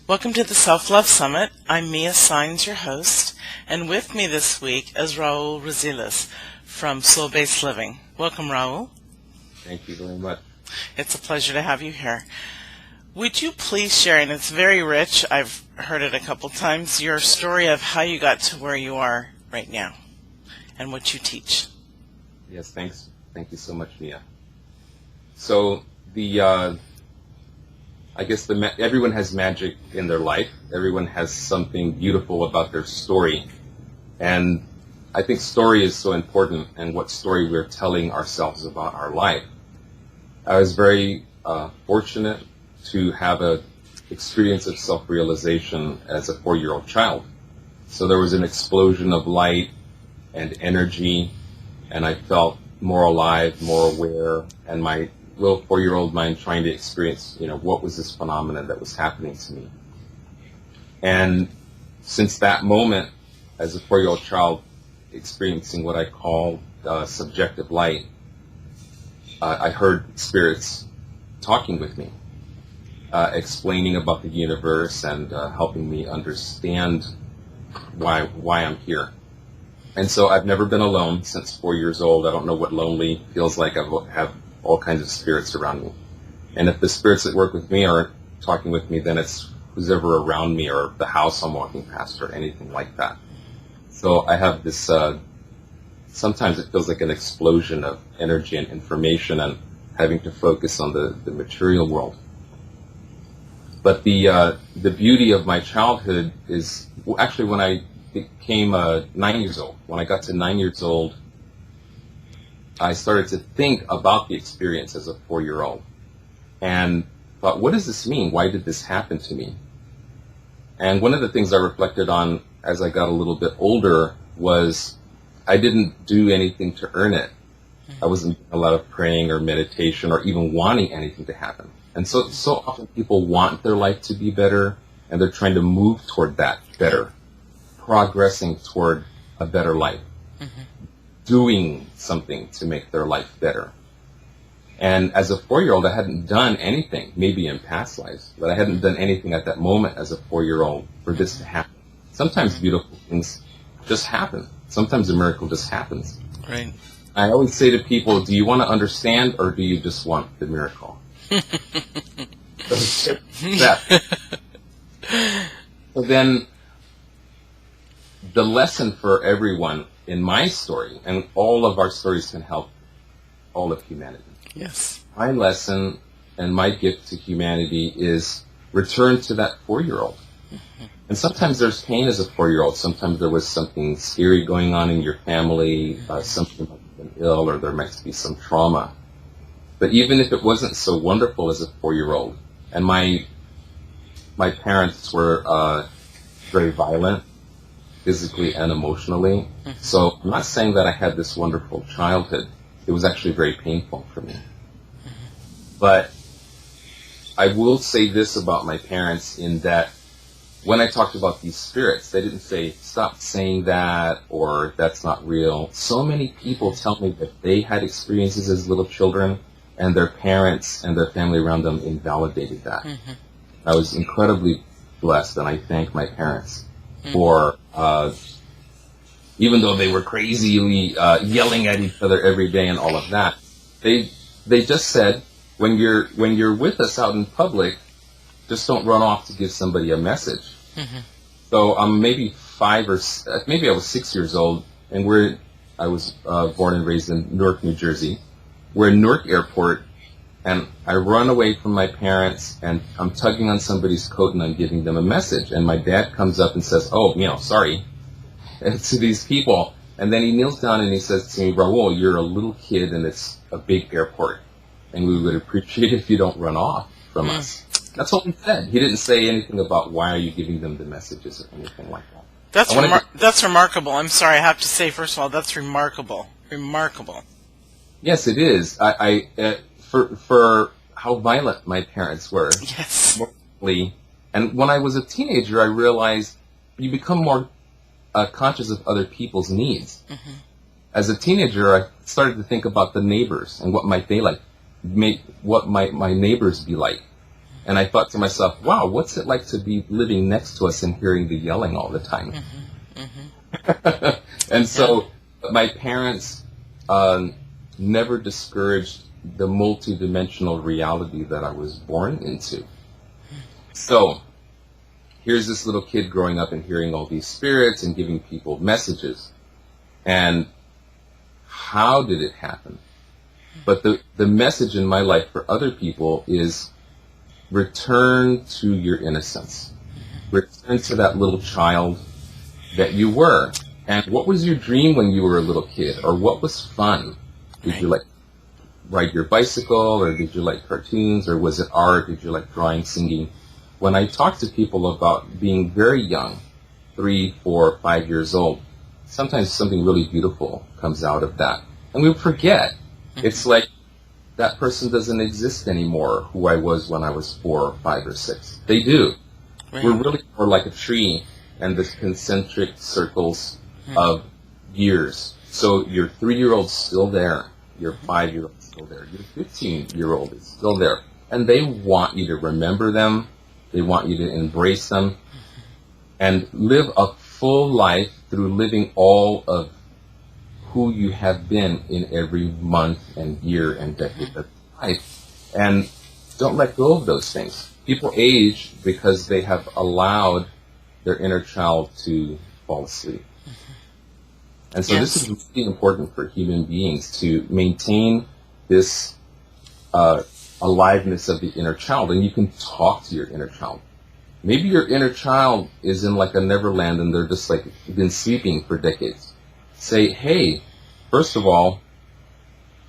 Welcome to the Self-Love Summit. I'm Mia Saenz, your host, and with me this week is Raul Rosiles from Soul-Based Living. Welcome, Raul. Thank you very much. It's a pleasure to have you here. Would you please share, and it's very rich, I've heard it a couple times, your story of how you got to where you are right now and what you teach? Yes, thanks. Thank you so much, Mia. So I guess everyone has magic in their life. Everyone has something beautiful about their story. And I think story is so important, and what story we're telling ourselves about our life. I was very fortunate to have an experience of self-realization as a 4-year-old child. So there was an explosion of light and energy, and I felt more alive, more aware, and my little 4-year-old mind trying to experience, what was this phenomenon that was happening to me. And since that moment, as a 4-year-old child, experiencing what I call subjective light, I heard spirits talking with me, explaining about the universe and helping me understand why I'm here. And so I've never been alone since 4 years old. I don't know what lonely feels like. I have all kinds of spirits around me. And if the spirits that work with me aren't talking with me, then it's who's ever around me or the house I'm walking past or anything like that. So I have this, sometimes it feels like an explosion of energy and information and having to focus on the material world. But the beauty of my childhood is actually when I became 9 years old. When I got to 9 years old, I started to think about the experience as a 4-year-old and thought, what does this mean? Why did this happen to me? And one of the things I reflected on as I got a little bit older was I didn't do anything to earn it. I wasn't doing a lot of praying or meditation or even wanting anything to happen. And so often people want their life to be better, and they're trying to move toward that better, progressing toward a better life. Doing something to make their life better. And as a 4-year-old, I hadn't done anything, maybe in past lives, but I hadn't done anything at that moment as a 4-year-old for this to happen. Sometimes beautiful things just happen. Sometimes a miracle just happens. Right. I always say to people, do you want to understand or do you just want the miracle? So then the lesson for everyone in my story, and all of our stories can help all of humanity. Yes. My lesson and my gift to humanity is return to that 4-year-old. And sometimes there's pain as a 4-year-old. Sometimes there was something scary going on in your family, something might have been ill, or there might be some trauma. But even if it wasn't so wonderful as a 4-year-old, and my parents were very violent, physically and emotionally. So I'm not saying that I had this wonderful childhood. It was actually very painful for me. But I will say this about my parents in that when I talked about these spirits, they didn't say, stop saying that, or that's not real. So many people tell me that they had experiences as little children, and their parents and their family around them invalidated that. I was incredibly blessed, and I thank my parents for, even though they were crazily yelling at each other every day and all of that, they just said, when you're with us out in public, just don't run off to give somebody a message. So I'm maybe I was 6 years old, and I was born and raised in Newark, New Jersey. We're in Newark Airport, and I run away from my parents, and I'm tugging on somebody's coat, and I'm giving them a message. And my dad comes up and says, sorry, to these people. And then he kneels down and he says to me, Raul, you're a little kid, and it's a big airport, and we would appreciate it if you don't run off from us. That's what he said. He didn't say anything about why are you giving them the messages or anything like that. That's remarkable. I'm sorry, I have to say, first of all, that's remarkable. Remarkable. Yes, it is. For how violent my parents were. Yes. And when I was a teenager, I realized you become more conscious of other people's needs. As a teenager, I started to think about the neighbors and what might they like, what might my neighbors be like. And I thought to myself, wow, what's it like to be living next to us and hearing the yelling all the time? And so my parents never discouraged the multidimensional reality that I was born into. So here's this little kid growing up and hearing all these spirits and giving people messages. And how did it happen? But the message in my life for other people is return to your innocence. Return to that little child that you were. And what was your dream when you were a little kid? Or what was fun? Did you like ride your bicycle? Or did you like cartoons? Or was it art? Did you like drawing, singing? When I talk to people about being very young, 3, 4, 5 years old, sometimes something really beautiful comes out of that. And we forget. It's like that person doesn't exist anymore, who I was when I was 4 or 5 or 6. They do. Right. We're really more like a tree and the concentric circles of years. So your 3-year-old's still there. Your 5-year-old's still there. Your 15-year-old is still there. And they want you to remember them. They want you to embrace them and live a full life through living all of who you have been in every month and year and decade of life. And don't let go of those things. People age because they have allowed their inner child to fall asleep. And so this is really important for human beings to maintain this aliveness of the inner child. And you can talk to your inner child. Maybe your inner child is in like a Neverland and they're just like been sleeping for decades. Say, hey, first of all,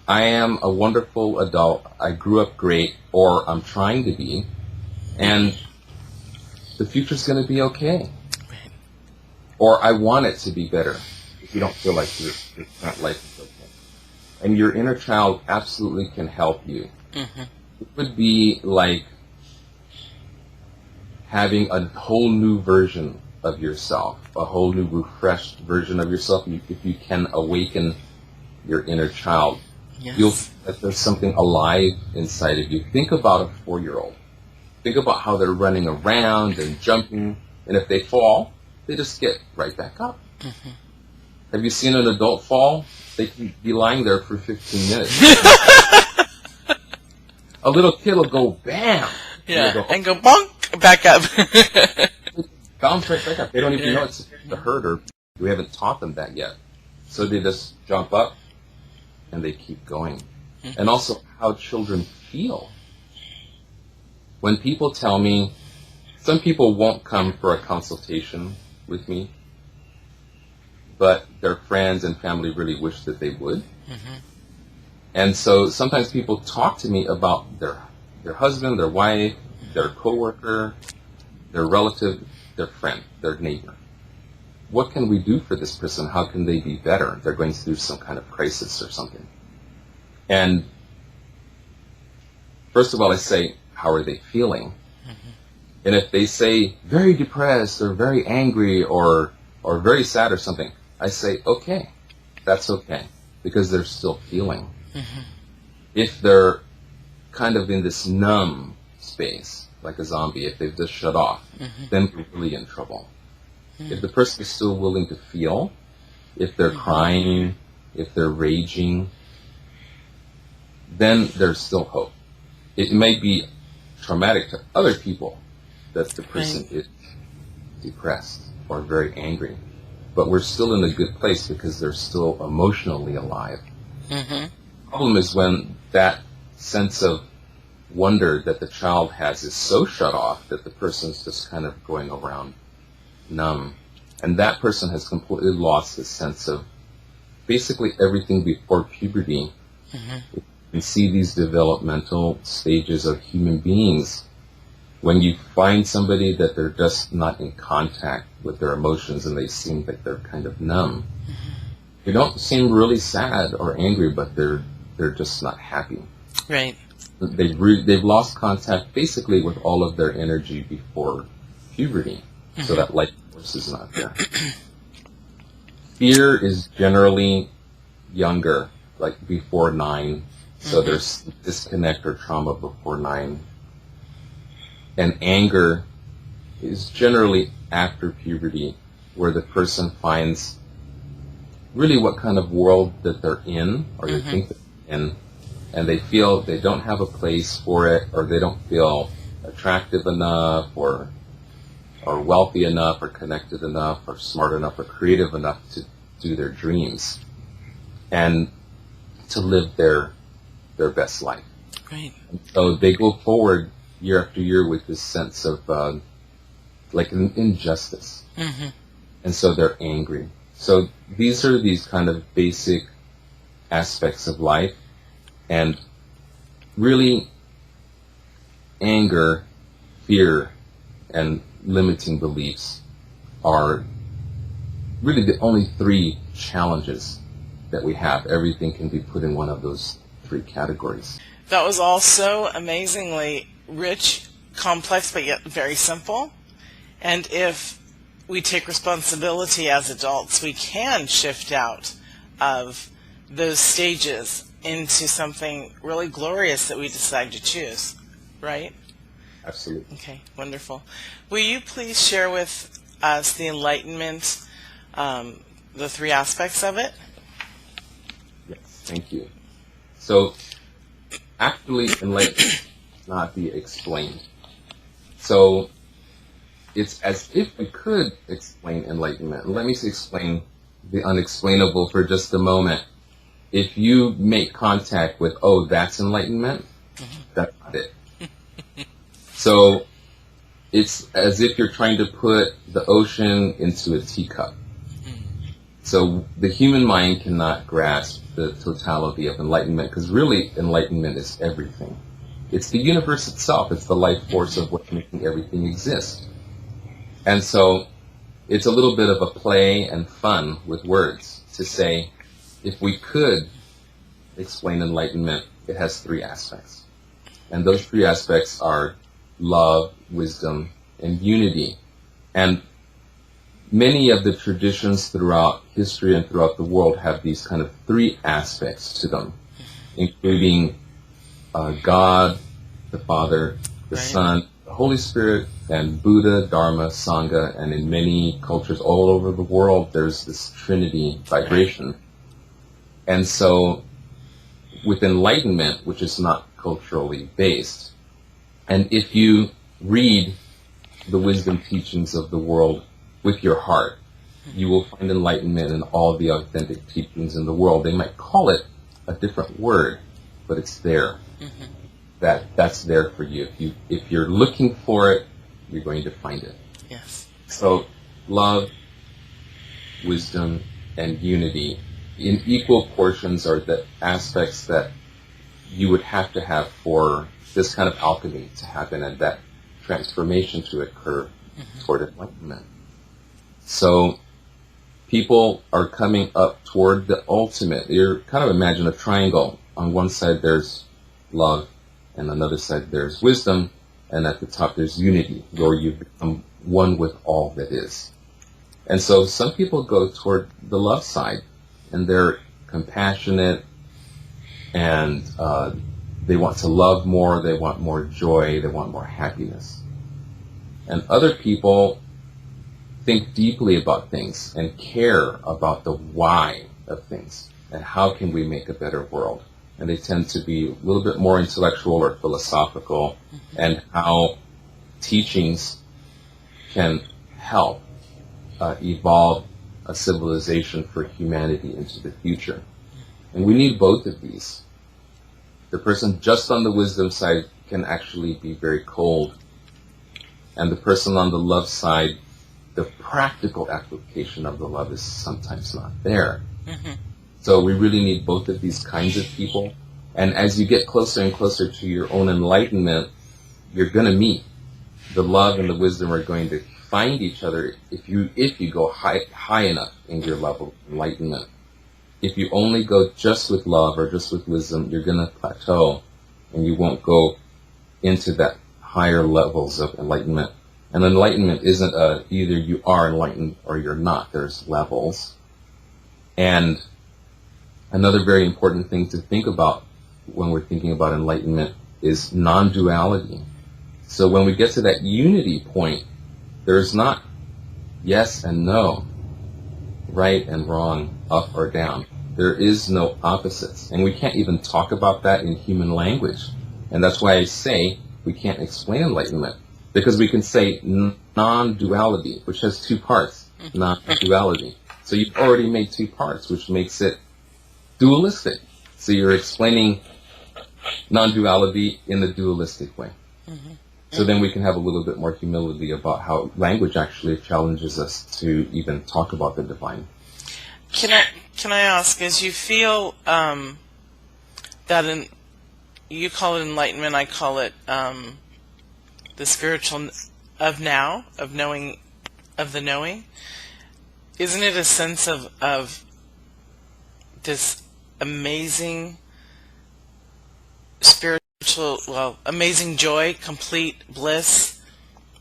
I am a wonderful adult. I grew up great, or I'm trying to be, and the future's going to be okay. Or I want it to be better if you don't feel like your current life is okay. And your inner child absolutely can help you. It would be like having a whole new version of yourself, a whole new refreshed version of yourself. If you can awaken your inner child, you'll feel that there's something alive inside of you. Think about a 4-year-old. Think about how they're running around and jumping, and if they fall, they just get right back up. Have you seen an adult fall? They can be lying there for 15 minutes. A little kid will go bam, and go bonk back up. Bounce right back up. They don't even know it's a hurt, or we haven't taught them that yet. So they just jump up and they keep going. And also how children feel. When people tell me, some people won't come for a consultation with me, but their friends and family really wish that they would. And so sometimes people talk to me about their husband, their wife, their coworker, their relative, their friend, their neighbor. What can we do for this person? How can they be better? They're going through some kind of crisis or something. And first of all, I say, how are they feeling? And if they say very depressed or very angry or very sad or something, I say, okay, that's okay, because they're still feeling. If they're kind of in this numb space, like a zombie, if they've just shut off, then we're really in trouble. If the person is still willing to feel, if they're crying, if they're raging, then there's still hope. It may be traumatic to other people that the person is depressed or very angry, but we're still in a good place because they're still emotionally alive. The problem is when that sense of wonder that the child has is so shut off that the person's just kind of going around numb. And that person has completely lost the sense of basically everything before puberty. You can see these developmental stages of human beings. When you find somebody that they're just not in contact with their emotions and they seem like they're kind of numb. They don't seem really sad or angry, but they're just not happy. Right. They've lost contact basically with all of their energy before puberty, so that life force is not there. Fear is generally younger, like before 9, so there's disconnect or trauma before 9. And anger is generally after puberty, where the person finds really what kind of world that they're in, or they think they're in, and they feel they don't have a place for it, or they don't feel attractive enough, or wealthy enough, or connected enough, or smart enough, or creative enough to do their dreams and to live their best life. Right. And so they go forward year after year with this sense of like an injustice. And so they're angry. So these are these kind of basic aspects of life. And really, anger, fear, and limiting beliefs are really the only three challenges that we have. Everything can be put in one of those three categories. That was all so amazingly rich, complex, but yet very simple. And if we take responsibility as adults, we can shift out of those stages into something really glorious that we decide to choose, right? Absolutely. Okay, wonderful. Will you please share with us the Enlightenment, the three aspects of it? Yes, thank you. So, actually, enlightenment cannot be explained. So, it's as if we could explain enlightenment. And let me explain the unexplainable for just a moment. If you make contact with, oh, that's enlightenment, that's not it. So it's as if you're trying to put the ocean into a teacup. So the human mind cannot grasp the totality of enlightenment, because really enlightenment is everything. It's the universe itself. It's the life force of what's making everything exist. And so it's a little bit of a play and fun with words to say, if we could explain enlightenment, it has three aspects. And those three aspects are love, wisdom, and unity. And many of the traditions throughout history and throughout the world have these kind of three aspects to them, including God, the Father, the Son, the Holy Spirit, and Buddha, Dharma, Sangha, and in many cultures all over the world, there's this Trinity vibration. And so with enlightenment, which is not culturally based, and if you read the wisdom teachings of the world with your heart, you will find enlightenment in all the authentic teachings in the world. They might call it a different word, but it's there. That's there for you. If you're looking for it, you're going to find it. Yes. So love, wisdom, and unity in equal portions are the aspects that you would have to have for this kind of alchemy to happen and that transformation to occur toward enlightenment. So people are coming up toward the ultimate. You kind of imagine a triangle. On one side there's love, and on the other side there's wisdom, and at the top there's unity, where you become one with all that is. And so some people go toward the love side, and they're compassionate, and they want to love more, they want more joy, they want more happiness. And other people think deeply about things and care about the why of things, and how can we make a better world. And they tend to be a little bit more intellectual or philosophical, and how teachings can help evolve a civilization for humanity into the future. And we need both of these. The person just on the wisdom side can actually be very cold, and the person on the love side, the practical application of the love is sometimes not there. So we really need both of these kinds of people. And as you get closer and closer to your own enlightenment, you're going to meet. The love and the wisdom are going to find each other if you go high enough in your level of enlightenment. If you only go just with love or just with wisdom, you're going to plateau, and you won't go into that higher levels of enlightenment. And enlightenment isn't either you are enlightened or you're not. There's levels. And another very important thing to think about when we're thinking about enlightenment is non-duality. So when we get to that unity point, there's not yes and no, right and wrong, up or down. There is no opposites. And we can't even talk about that in human language. And that's why I say we can't explain enlightenment. Because we can say non-duality, which has two parts, non-duality. So you've already made two parts, which makes it dualistic. So you're explaining non-duality in the dualistic way. Mm-hmm. So then we can have a little bit more humility about how language actually challenges us to even talk about the divine. Can I ask, as you feel that you call it enlightenment, I call it the spiritual of now, of knowing, of the knowing. Isn't it a sense of this amazing spiritual, well, amazing joy, complete bliss?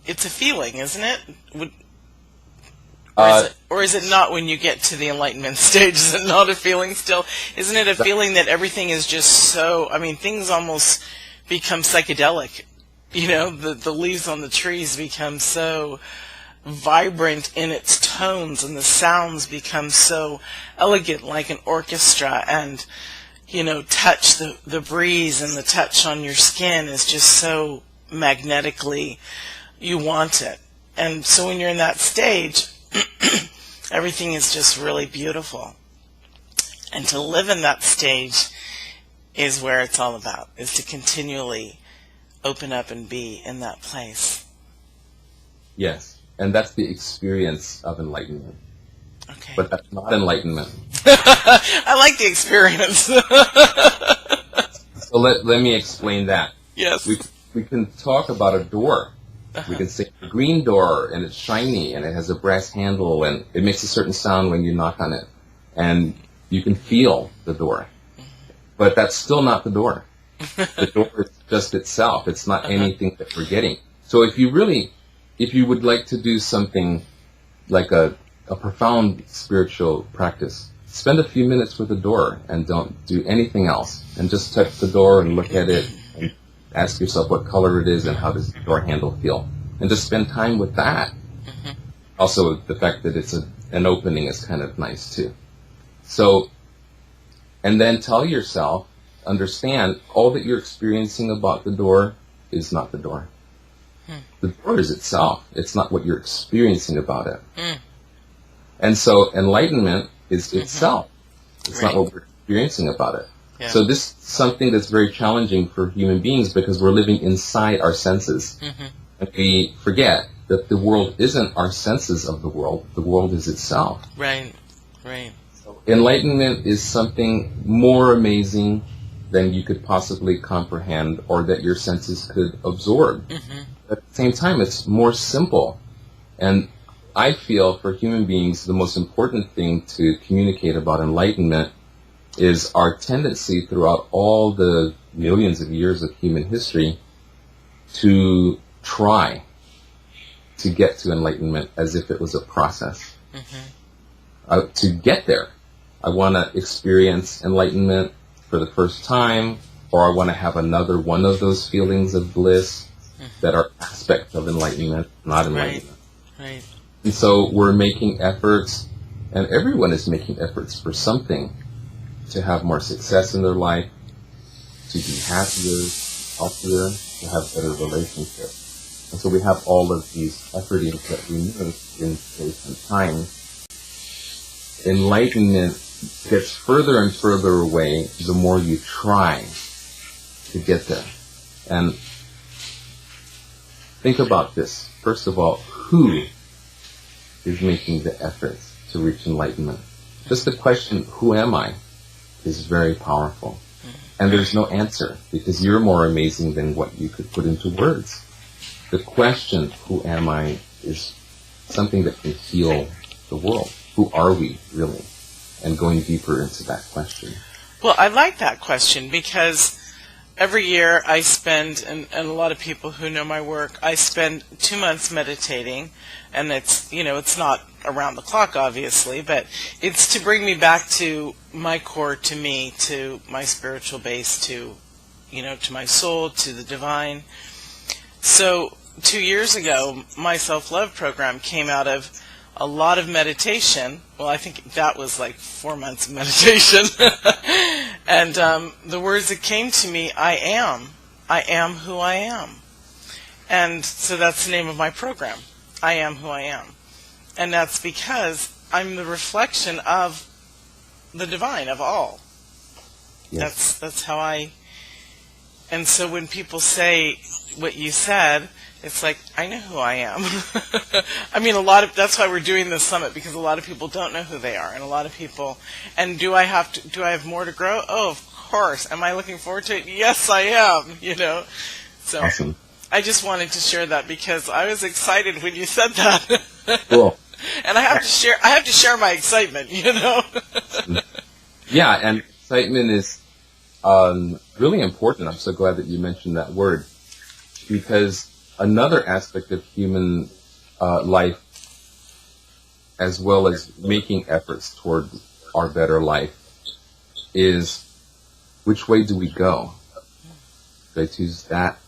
It's a feeling, isn't it? Or is it not when you get to the enlightenment stage? Is it not a feeling still? Isn't it a feeling that everything is just so, I mean, things almost become psychedelic. You know, the leaves on the trees become so vibrant in its tones, and the sounds become so elegant, like an orchestra, and, you know, touch, the breeze and the touch on your skin is just so magnetically, you want it. And so when you're in that stage, everything is just really beautiful. And to live in that stage is where it's all about, is to continually open up and be in that place. Yes, and that's the experience of enlightenment. Okay. But that's not enlightenment. I like the experience. So let me explain that. Yes. We can talk about a door. We can say a green door, and it's shiny, and it has a brass handle, and it makes a certain sound when you knock on it. And you can feel the door. But that's still not the door. The door is just itself. It's not anything that we're getting. So if you would like to do something like a profound spiritual practice, spend a few minutes with the door and don't do anything else. And just touch the door and look at it and ask yourself what color it is and how does the door handle feel. And just spend time with that. Mm-hmm. Also, the fact that it's an opening is kind of nice too. So, and then tell yourself, understand, all that you're experiencing about the door is not the door. The door is itself. It's not what you're experiencing about it. And so enlightenment is itself. It's not what we're experiencing about it. Yeah. So this is something that's very challenging for human beings because we're living inside our senses. And we forget that the world isn't our senses of the world. The world is itself. Right, right. So enlightenment is something more amazing than you could possibly comprehend or that your senses could absorb. At the same time, it's more simple. And I feel for human beings, the most important thing to communicate about enlightenment is our tendency throughout all the millions of years of human history to try to get to enlightenment as if it was a process. To get there, I want to experience enlightenment for the first time, or I want to have another one of those feelings of bliss that are aspects of enlightenment, not enlightenment. Right. And so we're making efforts, and everyone is making efforts for something, to have more success in their life, to be happier, healthier, to have better relationships. And so we have all of these effortings that we make in space and time. Enlightenment gets further and further away the more you try to get there. And think about this. First of all, who is making the efforts to reach enlightenment? Just the question, who am I, is very powerful. And there's no answer, because you're more amazing than what you could put into words. The question, who am I, is something that can heal the world. Who are we, really? And going deeper into that question. Well, I like that question because every year I spend, and a lot of people who know my work, I spend 2 months meditating, and it's, you know, it's not around the clock, obviously, but it's to bring me back to my core, to me, to my spiritual base, to, you know, to my soul, to the divine. So 2 years ago, my self-love program came out of a lot of meditation. Well, I think that was like 4 months of meditation. And the words that came to me, I am who I am. And so that's the name of my program, I am who I am. And that's because I'm the reflection of the divine, of all. Yes. That's how I... And so when people say what you said, it's like, I know who I am. I mean, that's why we're doing this summit, because a lot of people don't know who they are, and a lot of people, and do I have more to grow? Oh, of course. Am I looking forward to it? Yes, I am, So Awesome. I just wanted to share that because I was excited when you said that. Cool. And I have to share my excitement, Yeah, and excitement is really important. I'm so glad that you mentioned that word, because another aspect of human life, as well as making efforts toward our better life, is which way do we go? Do I choose that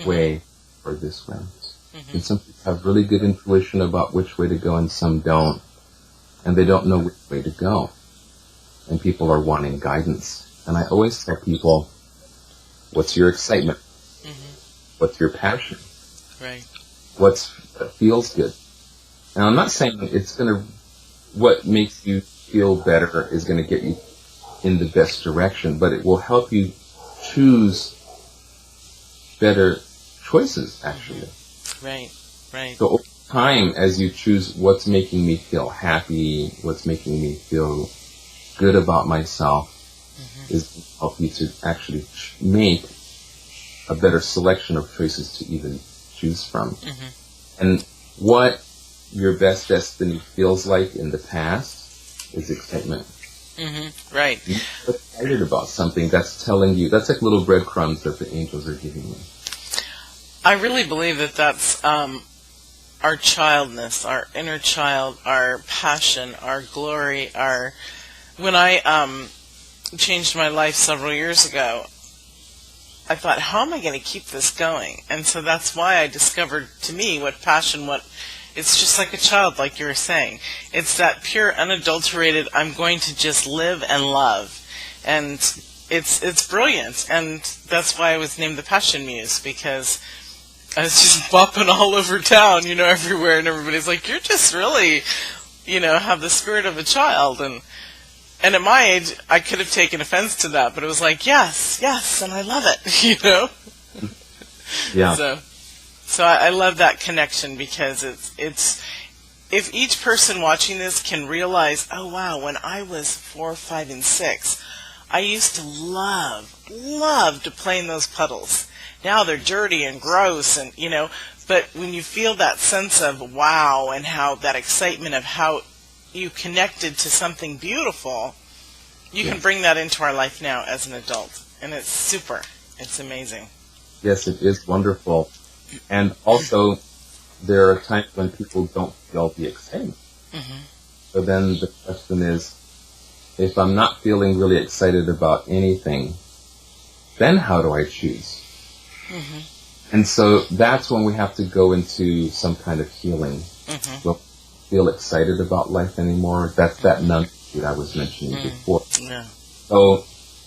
way or this way? And some people have really good intuition about which way to go, and some don't. And they don't know which way to go. And people are wanting guidance. And I always tell people, what's your excitement? What's your passion? Right. What feels good? And I'm not saying what makes you feel better is going to get you in the best direction, but it will help you choose better choices, actually. Right. So over time, as you choose what's making me feel happy, what's making me feel good about myself, is going to help you to actually make a better selection of choices to even choose from. And what your best destiny feels like in the past is excitement. Right. You're excited about something, that's telling you, that's like little breadcrumbs that the angels are giving you. I really believe that that's our childness, our inner child, our passion, our glory, when I changed my life several years ago, I thought, how am I going to keep this going? And so that's why I discovered, to me, it's just like a child, like you were saying. It's that pure, unadulterated, I'm going to just live and love. And it's brilliant. And that's why I was named the Passion Muse, because I was just bopping all over town, everywhere, and everybody's like, you're just really, have the spirit of a child. And at my age, I could have taken offense to that, but it was like, yes, and I love it, Yeah. So I love that connection, because it's if each person watching this can realize, oh wow, when I was 4, 5, and 6, I used to love to play in those puddles. Now they're dirty and gross, and but when you feel that sense of wow, and how that excitement of how you connected to something beautiful, you can bring that into our life now as an adult, and it's super. It's amazing. Yes, it is wonderful. And also, there are times when people don't feel the excitement. So then the question is, if I'm not feeling really excited about anything, then how do I choose? And so that's when we have to go into some kind of healing. We'll feel excited about life anymore. That's that numbness I was mentioning before. Yeah. So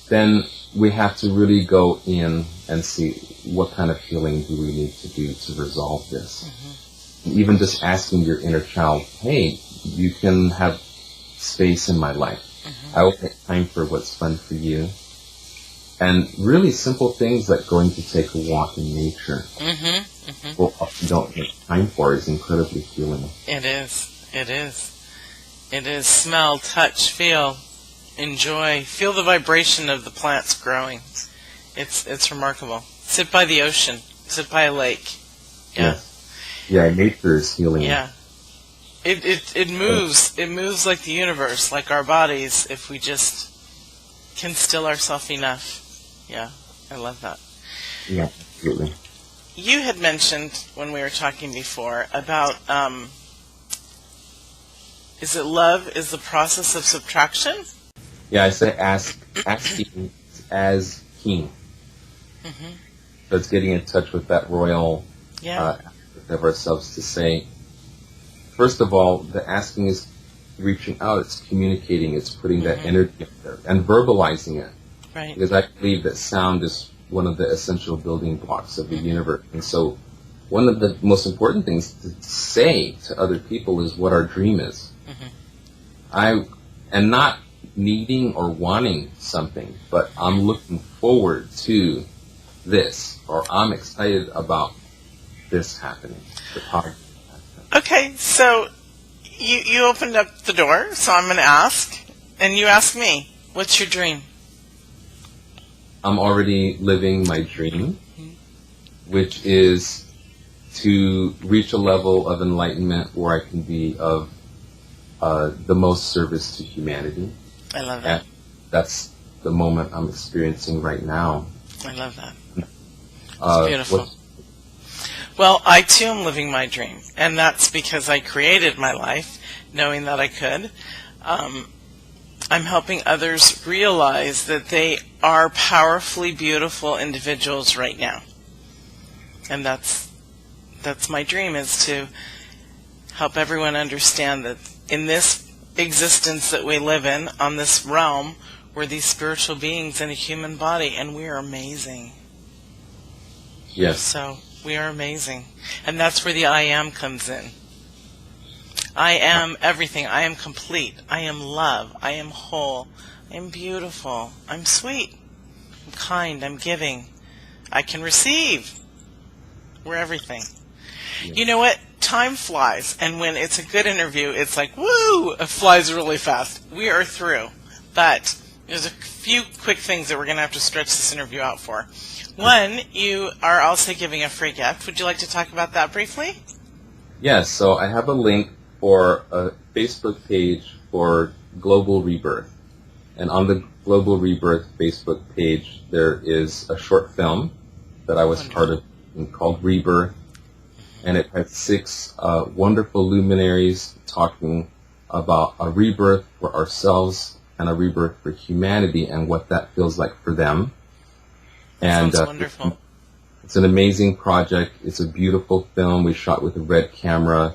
then we have to really go in and see what kind of healing do we need to do to resolve this. And even just asking your inner child, hey, you can have space in my life. I will make time for what's fun for you. And really simple things like going to take a walk in nature, people often don't make time for, is incredibly healing. It is. Smell, touch, feel, enjoy. Feel the vibration of the plants growing. It's remarkable. Sit by the ocean. Sit by a lake. Yeah. Yeah, nature is healing. Yeah. It moves. It moves like the universe, like our bodies, if we just can still ourselves enough. Yeah, I love that. Yeah, absolutely. You had mentioned when we were talking before about, is it love is the process of subtraction? Yeah, I say asking as king. So it's getting in touch with that royal Yeah. Of ourselves to say, first of all, the asking is reaching out, it's communicating, it's putting that energy in there and verbalizing it. Right. Because I believe that sound is one of the essential building blocks of the universe. And so one of the most important things to say to other people is what our dream is. I am not needing or wanting something, but I'm looking forward to this, or I'm excited about this happening. The podcast. Okay, so you opened up the door, so I'm going to ask, and you ask me, what's your dream? I'm already living my dream, which is to reach a level of enlightenment where I can be of the most service to humanity. I love that. And that's the moment I'm experiencing right now. I love that. It's beautiful. Well, I too am living my dream, and that's because I created my life knowing that I could. I'm helping others realize that they are powerfully beautiful individuals right now. And that's my dream, is to help everyone understand that in this existence that we live in, on this realm, we're these spiritual beings in a human body, and we are amazing. Yes. So we are amazing. And that's where the I am comes in. I am everything. I am complete. I am love. I am whole. I am beautiful. I'm sweet. I'm kind. I'm giving. I can receive. We're everything. Yes. You know what? Time flies. And when it's a good interview, it's like, woo! It flies really fast. We are through. But there's a few quick things that we're going to have to stretch this interview out for. One, you are also giving a free gift. Would you like to talk about that briefly? Yes, so I have a link for a Facebook page for Global Rebirth. And on the Global Rebirth Facebook page, there is a short film that I was part of called Rebirth. And it has 6 wonderful luminaries talking about a rebirth for ourselves and a rebirth for humanity and what that feels like for them. And sounds wonderful. It's an amazing project. It's a beautiful film. We shot with a red camera.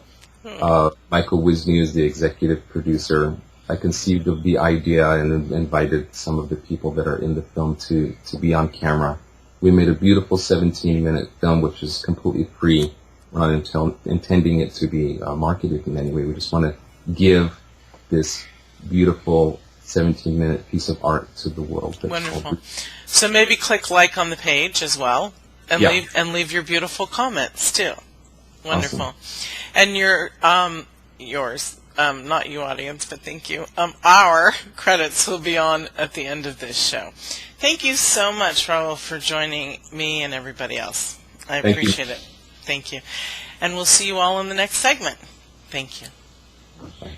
Michael Wisnew is the executive producer. I conceived of the idea and invited some of the people that are in the film to be on camera. We made a beautiful 17-minute film, which is completely free. We're not intending it to be marketed in any way. We just want to give this beautiful 17-minute piece of art to the world. Wonderful. So maybe click like on the page as well, and leave your beautiful comments too. Wonderful. Awesome. And yours, not you audience, but thank you. Our credits will be on at the end of this show. Thank you so much, Raul, for joining me and everybody else. I appreciate it. Thank you. And we'll see you all in the next segment. Thank you. Bye.